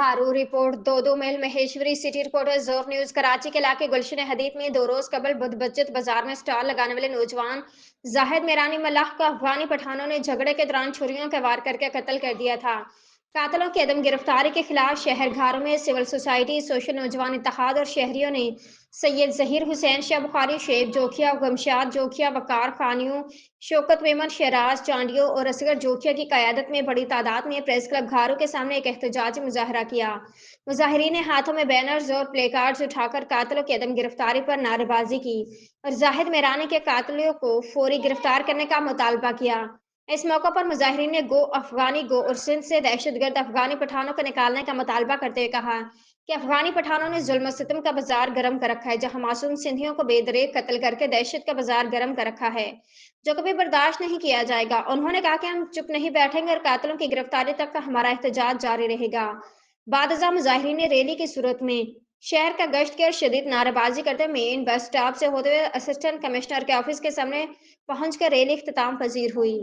घारू report दो mail Maheshwari city reporter जोर news Karachi के इलाके गुलशन हदीद में 2 रोज कबल बुधबज्जत बाजार में स्टॉल लगाने वाले नौजवान जाहिद मेरानी मल्लाह को अफगानी पठानों ने झगड़े के दौरान छुरियों के वार करके कत्ल कर दिया था। कातलों की अदम गिरफ्तारी के खिलाफ शहर घारों में सिविल सोसाइटी सोशल नौजवान इत्तेहाद और शहरियों ने सैयद जहीर हुसैन शाह बुखारी शेख जोखिया गमशाद जोखिया वकार खानियों शौकत मेमन शहराज चांडियों और असगर जोखिया की क़यादत में बड़ी तादाद में प्रेस क्लब घारों के सामने एक एहतजाजी मुजाहरा किया। मुजाहिरीन ने हाथों में बैनर्स और प्ले कार्ड्स उठाकर कातलों की अदम गिरफ्तारी पर नारेबाजी की और जाहिद मेरानी के कातलों को फौरी गिरफ्तार करने का मुतालबा किया। इस मौके पर मुजाहिरीन ने गो अफगानी गो और सिंध से दहशतगर्द अफगानी पठानों को निकालने का मुतालबा करते हुए कहा कि अफगानी पठानों ने जुल्म सितम का बाजार गर्म कर रखा है, जहां मासूम सिंधियों को बेदरेक कत्ल करके दहशत का बाजार गर्म कर रखा है, जो कभी बर्दाश्त नहीं किया जाएगा। उन्होंने कहा कि हम चुप नहीं बैठेंगे और कातलों की गिरफ्तारी तक का हमारा एहतजाज जारी रहेगा। बाद अज़ां मुजाहिरीन ने रैली की सूरत में शहर का गश्त किया और शदीद नारेबाजी करते हुए मेन बस स्टॉप से होते हुए असिस्टेंट कमिश्नर के ऑफिस के सामने पहुंचकर रैली इख्तिताम पजीर हुई।